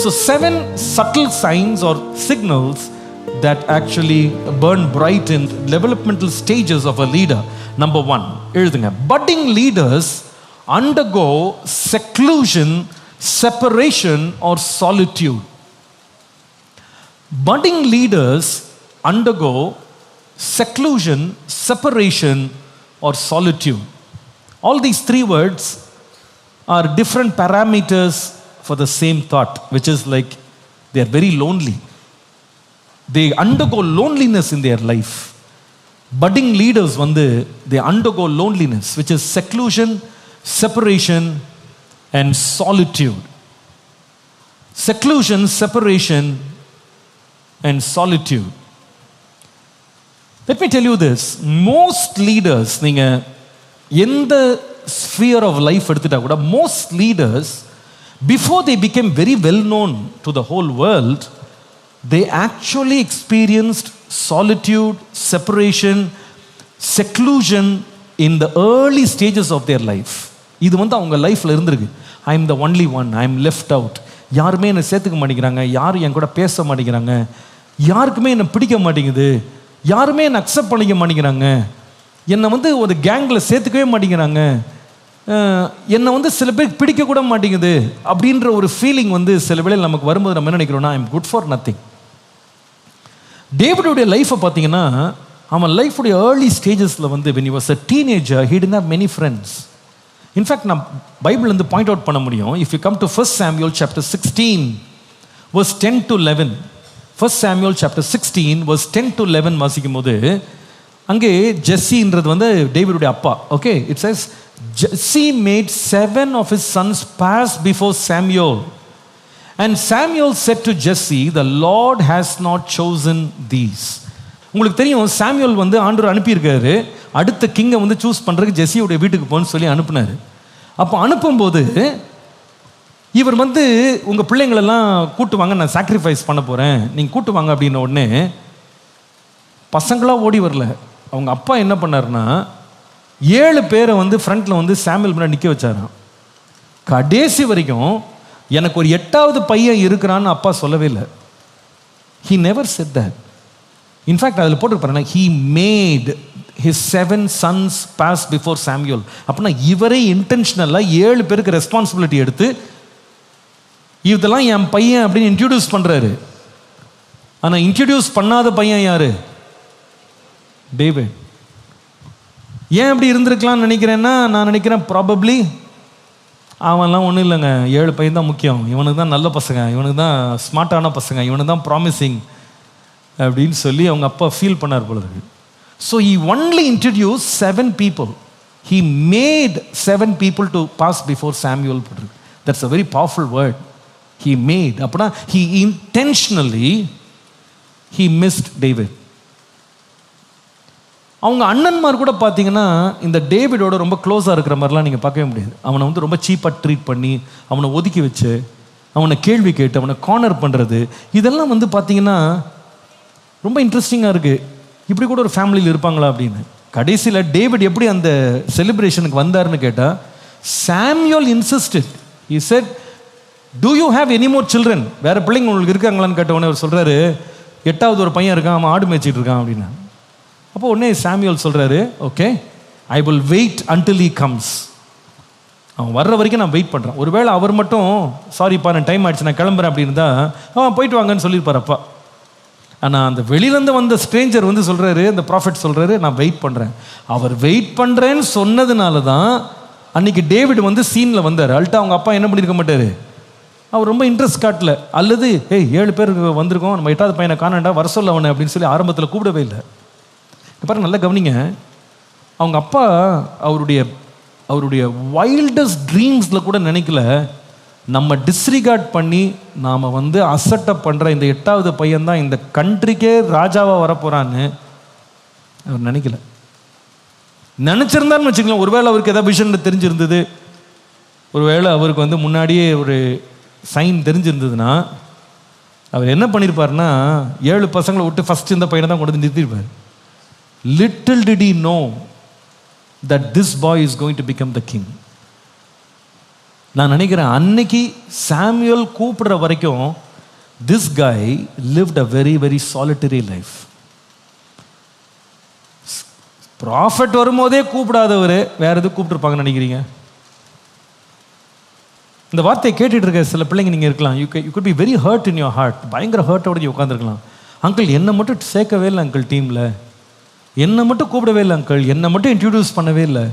So 7 subtle signs or signals that actually burn bright in developmental stages of a leader. Number 1, எழுதுங்க. Budding leaders undergo seclusion, separation or solitude. Budding leaders undergo seclusion, separation or solitude. All these 3 words are different parameters for the same thought, which is like they are very lonely. They undergo loneliness in their life. Budding leaders they undergo loneliness, which is seclusion, separation and solitude. Seclusion, separation and solitude. Let me tell you this, most leaders, நீங்க எந்த sphere of life எடுத்துட்டா கூட, most leaders before they became very well known to the whole world, they actually experienced solitude, separation, seclusion in the early stages of their life. இது அவங்க லைஃப்ல இருந்திருக்கு. I am the only one, I am left out. யாருமே என்னை சேர்த்துக்க மாட்டேங்கிறாங்க, யாரும் என் கூட பேச மாட்டேங்கிறாங்க, யாருக்குமே என்னை பிடிக்க மாட்டேங்குது, யாருமே என்னை அக்செப்ட் பண்ணிக்க மாட்டேங்கிறாங்க, என்னை ஒரு கேங்கில் சேர்த்துக்கவே மாட்டேங்கிறாங்க, என்னை சில பேருக்கு பிடிக்க கூட மாட்டேங்குது அப்படின்ற ஒரு ஃபீலிங் சில வேளையில் நமக்கு வரும்போது நம்ம என்ன நினைக்கிறோம்னா, I am good for nothing. டேவிடுடைய லைஃப்பை பார்த்தீங்கன்னா, அவன் லைஃபுடைய ஏர்லி ஸ்டேஜஸில் when he was a teenager, he didn't have many friends. In fact நான் பைபிள்லேருந்து பாயிண்ட் அவுட் பண்ண முடியும். If you come to 1 Samuel chapter 16 verse 10 to 11, 1 Samuel chapter 16 verse 10 to 11 வாசிக்கும் போது, அங்கே ஜெஸ்ஸின்றது டேவிடுடைய அப்பா. Okay, it chase Jesse made 7 of his sons pass before Samuel. And Samuel said to Jesse, the Lord has not chosen these. உங்களுக்கு தெரியும், Samuel ஆண்டவர் அனுப்பியிருக்காரு, அடுத்த கிங்கை choose பண்ணுறதுக்கு ஜெஸ்ஸியோடைய வீட்டுக்கு போன்னு சொல்லி அனுப்புனார். அப்போ அனுப்பும்போது இவர் உங்கள் பிள்ளைங்களெல்லாம் கூட்டு வாங்க, நான் சாக்ரிஃபைஸ் பண்ண போகிறேன், நீங்கள் கூட்டு வாங்க அப்படின்ன உடனே பசங்களாக ஓடி வரல. அவங்க அப்பா என்ன பண்ணாருன்னா, 7 பேரை ஃப்ரண்ட்டில் சாமுவேல் முன்னாடி நிற்க வச்சாராம். கடைசி வரைக்கும் எனக்கு ஒரு 8வது பையன் இருக்கிறான்னு அப்பா சொல்லவே இல்லை. He never said that. In fact அதில் போட்டுருப்பாருன்னா, he made his 7 sons pass before Samuel. அப்படின்னா இவரே இன்டென்ஷனலாக 7 பேருக்கு ரெஸ்பான்சிபிலிட்டி எடுத்து இதெல்லாம் என் பையன் அப்படின்னு இன்ட்ரடியூஸ் பண்ணுறாரு. ஆனால் இன்ட்ரடியூஸ் பண்ணாத பையன் யாரு? டேவிட். ஏன் அப்படி இருந்திருக்கலாம்னு நினைக்கிறேன்னா, நான் நினைக்கிறேன் ப்ராபப்ளி அவன்லாம் ஒன்றும் இல்லைங்க, 7 பையன் தான் முக்கியம், இவனுக்கு தான் நல்ல பசங்க, இவனுக்கு தான் ஸ்மார்ட்டான பசங்க, இவனுக்கு தான் ப்ராமிசிங் அப்படின்னு சொல்லி அவங்க அப்பா ஃபீல் பண்ணார் போல இருக்கு. So he only introduced 7 people. He made 7 people to pass before Samuel. That's a very powerful word. He made. அப்படின்னா he intentionally he missed David. அவங்க அண்ணன்மார் கூட பார்த்தீங்கன்னா இந்த டேவிடோட ரொம்ப க்ளோஸாக இருக்கிற மாதிரிலாம் நீங்கள் பார்க்கவே முடியாது. அவனை ரொம்ப சீப்பாக ட்ரீட் பண்ணி, அவனை ஒதுக்கி வச்சு, அவனை கேள்வி கேட்டு, அவனை கார்னர் பண்ணுறது, இதெல்லாம் பார்த்தீங்கன்னா ரொம்ப இன்ட்ரெஸ்டிங்காக இருக்குது. இப்படி கூட ஒரு ஃபேமிலியில் இருப்பாங்களா அப்படின்னு. கடைசியில் டேவிட் எப்படி அந்த செலிப்ரேஷனுக்கு வந்தார்னு கேட்டால், Samuel insisted. he said, do you have any more children? வேறு பிள்ளைங்க உங்களுக்கு இருக்காங்களான்னு கேட்டவொடனே அவர் சொல்கிறாரு, 8வது ஒரு பையன் இருக்கான், அவன் ஆடு மேய்ச்சிட்டு இருக்கான் அப்படின்னா. அப்போ உடனே சாமுவேல் சொல்கிறாரு, okay, I will wait until he comes. அவன் வர்ற வரைக்கும் நான் வெயிட் பண்ணுறேன். ஒருவேளை அவர் மட்டும் சாரிப்பா நான் டைம் ஆகிடுச்சு நான் கிளம்புறேன் அப்படின்னா அவன் போயிட்டு வாங்கன்னு சொல்லியிருப்பார் அப்பா. ஆனால் அந்த வெளியிலேருந்து வந்த ஸ்ட்ரேஞ்சர் சொல்கிறாரு, அந்த ப்ராஃபெட் சொல்கிறாரு, நான் வெயிட் பண்ணுறேன். அவர் வெயிட் பண்ணுறேன்னு சொன்னதுனால தான் அன்றைக்கி டேவிட் சீனில் வந்தார். அல்ட்டா அவங்க அப்பா என்ன பண்ணியிருக்க மாட்டார், அவர் ரொம்ப இன்ட்ரெஸ்ட் காட்டல. அல்லது 7 பேர் வந்திருக்கோம், நம்ம 8வது பையனை காணாண்டா, வர சொல்ல அவனை அப்படின்னு சொல்லி ஆரம்பத்தில் கூப்பிடவே இல்லை. பாருங்க, நல்லா கவனிங்க, அவங்க அப்பா அவருடைய வைல்டஸ்ட் ட்ரீம்ஸில் கூட நினைக்கல, நம்ம டிஸ்ரிகார்ட் பண்ணி நாம் அசட்டப் பண்ணுற இந்த 8வது பையன் தான் இந்த கண்ட்ரிக்கே ராஜாவாக வரப்போகிறான்னு அவர் நினைக்கல. நினச்சிருந்தான்னு வச்சுக்கலாம், ஒருவேளை அவருக்கு ஏதாவது விஷன் தெரிஞ்சிருந்தது, ஒருவேளை அவருக்கு முன்னாடியே ஒரு சைன் தெரிஞ்சிருந்ததுன்னா அவர் என்ன பண்ணியிருப்பார்னா, 7 பசங்களை விட்டு ஃபஸ்ட் இந்த பையனை தான் கொண்டு வந்து நிறுத்திருப்பார். Little did he know that this boy is going to become the king. நான் நினைக்கிறேன் அன்னைக்கு சாமுவேல் கூப்பிடுற வரைக்கும் this guy lived a very very solitary life. Prophet வரும்போதே கூப்பிடாதவர் வேற எது கூப்பிட்டுருப்பாங்கன்னு நினைக்கிறீங்க? இந்த வார்த்தையை கேட்டுட்டு இருக்க சில பிள்ளைங்க நீங்கள் இருக்கலாம், you could be very hurt in your heart. பயங்கர ஹர்ட்டோட உட்காந்துருக்கலாம். அங்கிள் என்னை மட்டும் சேர்க்கவே இல்லை, அங்கிள் டீமில் என்னை மட்டும் கூப்பிடவே இல்லை, அங்கிள் என்னை மட்டும் இன்ட்ரடியூஸ் பண்ணவே இல்லை.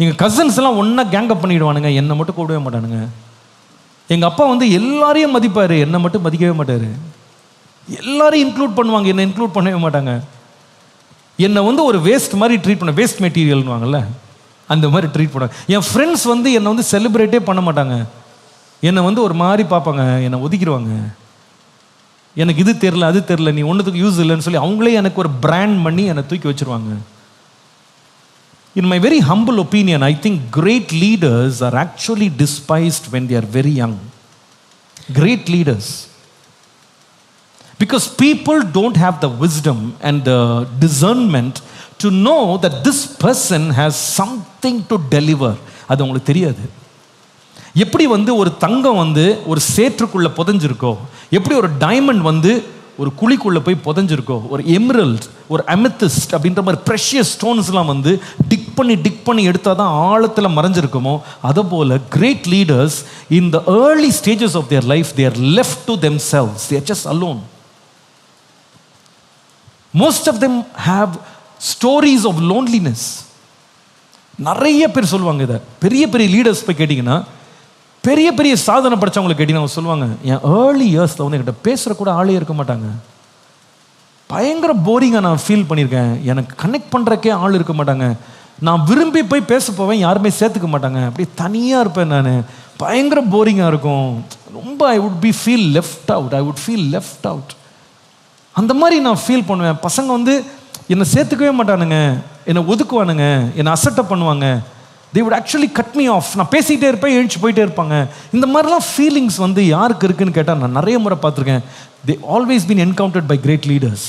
எங்கள் கசின்ஸ் எல்லாம் ஒன்றா கேங்கப் பண்ணிவிடுவானுங்க, என்னை மட்டும் கூப்பிடவே மாட்டானுங்க. எங்கள் அப்பா வந்து எல்லாரையும் மதிப்பார், என்னை மட்டும் மதிக்கவே மாட்டார். எல்லாரையும் இன்க்ளூட் பண்ணுவாங்க, என்னை இன்க்ளூட் பண்ணவே மாட்டாங்க. என்னை வந்து ஒரு வேஸ்ட் மாதிரி ட்ரீட் பண்ண, வேஸ்ட் மெட்டீரியல்னுவாங்கல்ல அந்த மாதிரி ட்ரீட் பண்ணுவாங்க. என் ஃப்ரெண்ட்ஸ் வந்து என்னை வந்து செலிப்ரேட்டே பண்ண மாட்டாங்க, என்னை வந்து ஒரு மாதிரி பார்ப்பாங்க, என்னை ஒதுக்கிடுவாங்க. எனக்கு இது தெரில அது தெரில, நீ ஒன்றுத்துக்கு யூஸ் இல்லைன்னு சொல்லி அவங்களே எனக்கு ஒரு பிராண்ட் பண்ணி என்னை தூக்கி வச்சுருவாங்க. In my very humble opinion, I think great leaders are actually despised when they are very young. Great leaders. Because people don't have the wisdom and the discernment to know that this person has something to deliver. அது உங்களுக்கு தெரியாது. எப்படி வந்து ஒரு தங்கம் வந்து ஒரு சேற்றுக்குள்ள புதைஞ்சிருக்கோ, எப்படி ஒரு டைமண்ட் வந்து ஒரு குழிக்குள்ள போய் புதைஞ்சிருக்கோ, ஒரு எமரல்ட், ஒரு அமெத்திஸ்ட் அப்படின்ற மாதிரி ப்ரெஷியஸ் ஸ்டோன்ஸ்லாம் வந்து டிக் பண்ணி எடுத்தால் தான் ஆழத்தில் மறைஞ்சிருக்குமோ, அதை போல great leaders in the early stages of their life they are left to themselves, they are just alone. Most of them have stories of loneliness. நிறைய பேர் சொல்லுவாங்க இதை. பெரிய பெரிய லீடர்ஸ் போய் கேட்டிங்கன்னா, பெரிய பெரிய சாதனை படித்தவங்களை கேட்டிங்கன்னா அவங்க சொல்லுவாங்க, என் ஏர்லி இயர்ஸில் வந்து என்கிட்ட பேசுகிற கூட ஆளே இருக்க மாட்டாங்க, பயங்கர போரிங்காக நான் ஃபீல் பண்ணியிருக்கேன், எனக்கு கனெக்ட் பண்ணுறக்கே ஆள் இருக்க மாட்டாங்க, நான் விரும்பி போய் பேச போவேன், யாருமே சேர்த்துக்க மாட்டாங்க, அப்படியே தனியாக இருப்பேன், நான் பயங்கர போரிங்காக இருக்கும், ரொம்ப I would be feel left out, I would feel left out. அந்த மாதிரி நான் ஃபீல் பண்ணுவேன். பசங்க வந்து என்னை சேர்த்துக்கவே மாட்டானுங்க, என்னை ஒதுக்குவானுங்க, என்னை அசட்டப் பண்ணுவாங்க, they would actually cut me off. நான் பேசிக்கிட்டே இருப்பேன், எழுந்து போயிட்டே இருப்பாங்க. இந்த மாதிரிலாம் ஃபீலிங்ஸ் வந்து யாருக்கு இருக்குன்னு கேட்டால் நான் நிறைய முறை பார்த்துருக்கேன். they always been encountered by great leaders.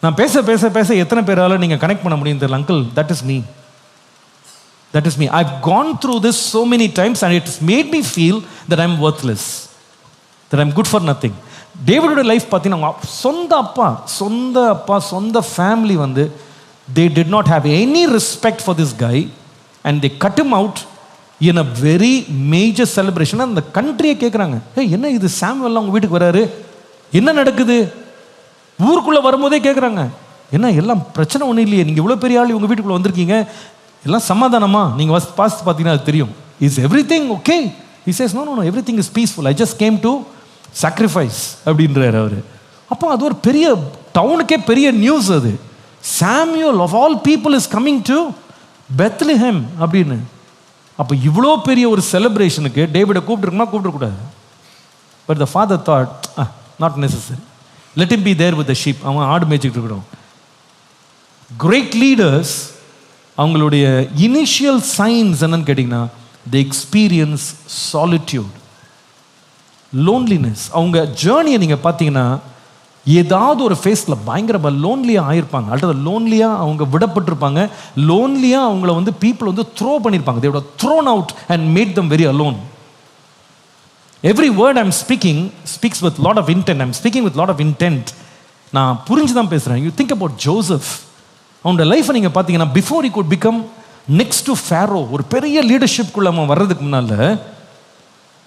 நான் பேச பேச பேச எத்தனை பேரால நீங்கள் கனெக்ட் பண்ண முடியும் தெரியல, uncle that is me, that is me. I've gone through this so many times and it has made me feel that I'm worthless, that I'm good for nothing. டேவிடோட லைஃப் பார்த்தீங்கன்னா சொந்த அப்பா சொந்த ஃபேமிலி வந்து they did not have any respect for this guy and they cut him out in a very major celebration. அந்த கண்ட்ரியை கேட்குறாங்க, என்ன இது சாமுவேல் உங்கள் வீட்டுக்கு வராரு, என்ன நடக்குது? ஊருக்குள்ளே வரும்போதே கேட்குறாங்க, என்ன எல்லாம் பிரச்சனை ஒன்றும் இல்லையே, நீங்கள் இவ்வளோ பெரிய ஆள் உங்கள் வீட்டுக்குள்ளே வந்திருக்கீங்க, எல்லாம் சமாதானமா? நீங்கள் பார்த்து பார்த்தீங்கன்னா அது தெரியும். Is every thing okay? he says no, everything is peaceful, I just came to sacrifice அப்படின்றார் அவர். அப்போ அது ஒரு பெரிய டவுனுக்கே பெரிய நியூஸ் அது. Samuel of all people is coming to Bethlehem அப்படின்னு. அப்போ இவ்வளோ பெரிய ஒரு செலிப்ரேஷனுக்கு டேவிடை கூப்பிட்டுருக்கூடாது. But the father thought not necessary, let him be there with the sheep. அவன் ஆடு மேய்ச்சிக்கிட்டு இருக்கட்டும். கிரேட் லீடர்ஸ் அவங்களுடைய இனிஷியல் சைன்ஸ் என்னன்னு கேட்டிங்கன்னா, they experience solitude, loneliness. அவங்க ஜேர்னியை நீங்கள் பார்த்தீங்கன்னா ஏதாவது ஒரு ஃபேஸில் பயங்கர லோன்லியாக ஆயிருப்பாங்க, அல்லது லோன்லியாக அவங்க விடப்பட்டிருப்பாங்க, லோன்லியாக அவங்கள வந்து பீப்புள் வந்து த்ரோ பண்ணியிருப்பாங்க. they would have thrown out and made them very alone. Every word I'm speaking speaks with lot of intent. I'm speaking with lot of intent. நான் புரிஞ்சு தான் பேசுகிறேன். you think about Joseph. அவனோட லைஃப்பை நீங்கள் பார்த்தீங்கன்னா, before he could become next to Pharaoh, ஒரு பெரிய லீடர்ஷிப்குள்ள அவன் வர்றதுக்கு முன்னால்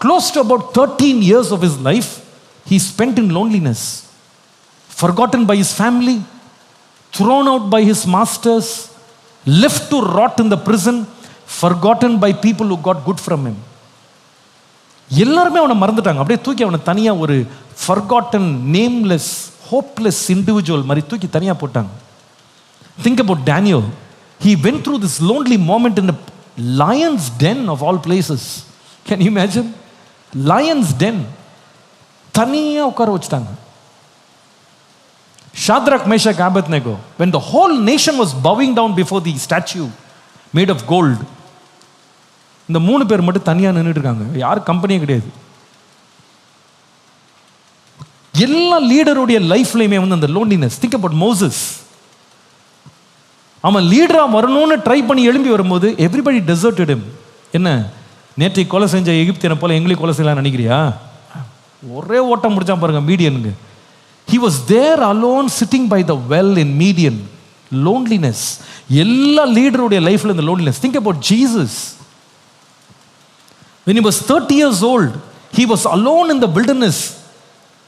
close to about 13 years of his life he spent in loneliness, forgotten by his family, thrown out by his masters, left to rot in the prison, forgotten by people who got good from him. எல்லாருமே அவனை மறந்துட்டாங்க, அப்படியே தூக்கி அவனை தனியாக ஒரு forgotten, nameless, hopeless individual மாதிரி தூக்கி தனியாக போட்டாங்க. Think about Daniel. He went through this lonely moment in a lion's den of all places. Can you imagine? Lion's den. தனியாக உட்கார வச்சுட்டாங்க. Shadrach, Meshach, Abednego, when the whole nation was bowing down before the statue made of gold, இந்த 3 பேர் மட்டும் தனியாக நின்றுட்டு இருக்காங்க, யாரும் கம்பெனியே கிடையாது. எல்லா லீடருடைய லைஃப்லையுமே வந்து அந்த லோன்லினஸ். Think about Moses. அவன் லீடரா வரணும்னு ட்ரை பண்ணி எழும்பி வரும்போது எவ்ரிபடி டெசர்ட்டட் him. என்ன நேற்றை கொலை செஞ்ச எகிப்தியனை போல எங்களையும் கொலை செய்யலாம் நினைக்கிறியா? ஒரே ஓட்டம் முடிச்சான் பாருங்க மீடியனுக்கு. He was there alone sitting by the well in Midian. Loneliness. எல்லா லீடருடைய லைஃப்ல இந்த loneliness. Think about Jesus. When he was 30 years old, he was alone in the wilderness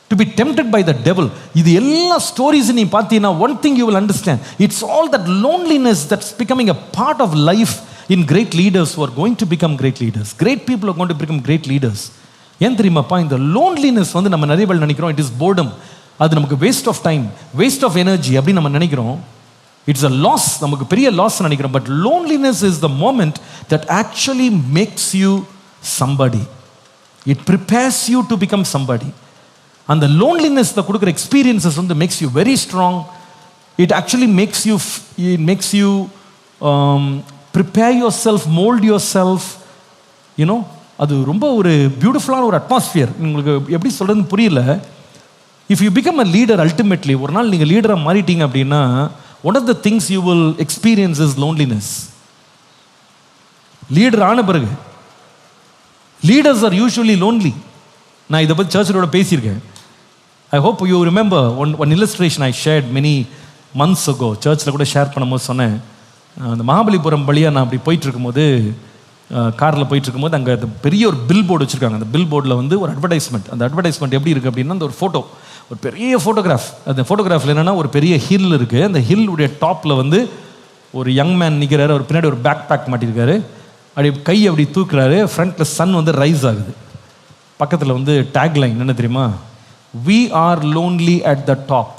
to be tempted by the devil. இது எல்லா stories நீ பார்த்தீங்கன்னா one thing you will understand. It's all that loneliness that's becoming a part of life in great leaders who are going to become great leaders. Great people are going to become great leaders. ஏன் தெரியுமாப்பா, இந்த loneliness வந்து நம்ம நிறைய பேர் நினைக்கிறோம் it is boredom. அது நமக்கு waste of time, waste of energy அப்படின்னு நம்ம நினைக்கிறோம். இட்ஸ் அ லாஸ், நமக்கு பெரிய லாஸ் நினைக்கிறோம். But loneliness is the moment that actually makes you somebody. It prepares you to become somebody. அந்த லோன்லினஸ் கொடுக்குற எக்ஸ்பீரியன்சஸ் வந்து makes you very strong. It actually makes you prepare yourself, mould yourself. You know, அது ரொம்ப ஒரு பியூட்டிஃபுல்லான ஒரு atmosphere. உங்களுக்கு எப்படி சொல்கிறதுன்னு புரியல. If you become a leader ultimately, ஒரு நாள் நீங்கள் லீடராக மாறிட்டீங்க அப்படின்னா, one of the things you will experience is loneliness. Leader ஆன பிறகு leaders are usually lonely. நான் இதை பற்றி சர்ச்சோட பேசியிருக்கேன். I hope you remember one illustration I shared many months ago. சர்ச்சில் கூட ஷேர் பண்ணும்போது சொன்னேன். அந்த மகாபலிபுரம் வழியாக நான் அப்படி போயிட்டு இருக்கும்போது, காரில் போயிட்டு இருக்கும்போது அங்கே அந்த பெரிய ஒரு பில் போர்டு வச்சுருக்காங்க. அந்த பில் போர்டில் வந்து ஒரு அட்வர்டைஸ்மெண்ட். அந்த அட்வர்டைஸ்மெண்ட் எப்படி இருக்குது அப்படின்னா, அந்த ஒரு ஃபோட்டோ, ஒரு பெரிய ஃபோட்டோகிராஃப். அந்த ஃபோட்டோகிராஃபில் என்னென்னா ஒரு பெரிய ஹில் இருக்குது. அந்த ஹில்லுடைய டாப்பில் வந்து ஒரு யங் மேன் நிற்கிறாரு. அவர் பின்னாடி ஒரு பேக் பேக் மாட்டியிருக்காரு. அப்படி கை அப்படி தூக்குறாரு. ஃப்ரண்ட்டில் சன் வந்து ரைஸ் ஆகுது. பக்கத்தில் வந்து டேக்லைன் என்ன தெரியுமா? We are lonely at the top.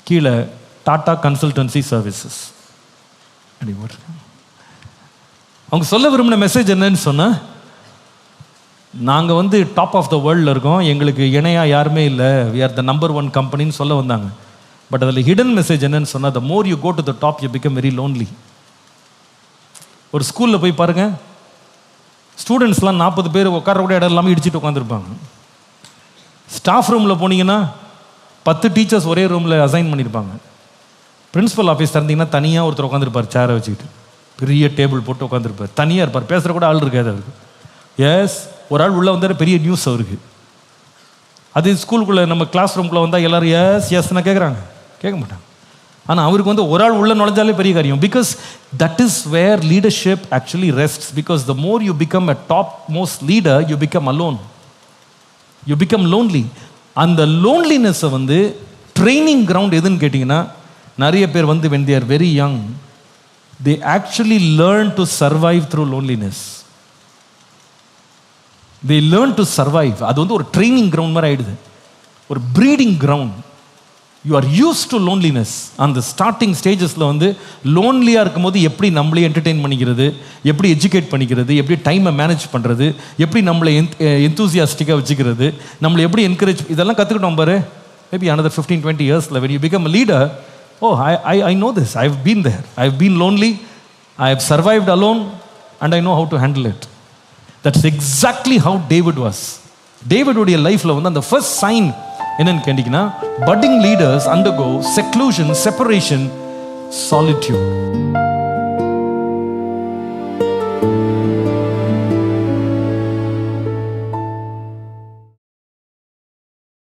கீழே டாடா கன்சல்டன்சி சர்வீசஸ் அப்படி போட்டிருக்காங்க. அவங்க சொல்ல விரும்பின மெசேஜ் என்னன்னு சொன்னால், நாங்கள் வந்து டாப் ஆஃப் த வேர்ல்டில் இருக்கோம், எங்களுக்கு இணையாக யாருமே இல்லை, வி ஆர் த நம்பர் 1 கம்பெனின்னு சொல்ல வந்தாங்க. பட் அதில் ஹிடன் மெசேஜ் என்னன்னு சொன்னால், the more you go to the top you become very lonely. ஒரு ஸ்கூலில் போய் பாருங்கள், ஸ்டூடெண்ட்ஸ்லாம் 40 பேர் உட்கார கூட இடம் இல்லாமல் இடிச்சிட்டு உட்காந்துருப்பாங்க. ஸ்டாஃப் ரூமில் போனீங்கன்னா 10 டீச்சர்ஸ் ஒரே ரூமில் அசைன் பண்ணியிருப்பாங்க. பிரின்ஸிபல் ஆஃபீஸ் திறந்தீங்கன்னா தனியாக ஒருத்தர் உட்காந்துருப்பார், சேரை வச்சுக்கிட்டு, பெரிய டேபிள் போட்டு உட்காந்துருப்பார், தனியாக இருப்பார், பேசுகிற கூட ஆள் இருக்காது அவருக்கு. எஸ், ஒரு ஆள் உள்ளே வந்தார், பெரிய நியூஸ் அவருக்கு. அது ஸ்கூலுக்குள்ளே நம்ம கிளாஸ் ரூம்குள்ளே வந்தால் எல்லோரும் எஸ் எஸ்னா கேட்குறாங்க, கேட்க மாட்டாங்க. ஆனால் அவருக்கு வந்து ஒரு ஆள் உள்ளே நுழைஞ்சாலே பெரிய காரியம். Because that is where leadership actually rests. Because the more you become a top most leader, you become alone, you become lonely. அந்த லோன்லினஸை வந்து ட்ரைனிங் கிரவுண்ட் எதுன்னு கேட்டிங்கன்னா, நிறைய பேர் வந்து when they are very young, they actually learn to survive through loneliness. They learn to survive. அது வந்து ஒரு ட்ரைனிங் கிரவுண்ட் மாதிரி ஆயிடுது, ஒரு breeding ground. You are use to loneliness. அந்த ஸ்டார்டிங் ஸ்டேஜஸில் வந்து லோன்லியாக இருக்கும்போது எப்படி நம்மளே என்டர்டெயின் பண்ணிக்கிறது, எப்படி எஜுகேட் பண்ணிக்கிறது, எப்படி டைமை மேனேஜ் பண்ணுறது, எப்படி நம்மளை எந்தூசியாஸ்டிக்காக வச்சுக்கிறது, நம்மளை எப்படி என்கரேஜ், இதெல்லாம் கற்றுக்கிட்டோம் பாரு. Maybe another 15-20 yearsல when you become a leader, oh, I know this, I have been there, I have been lonely, I have survived alone and I know how to handle it. That's exactly how David was. David உடைய லைஃப்ல வந்து அந்த first sign என்னன்னு கேட்டீங்கன்னா, budding leaders undergo seclusion, separation, solitude.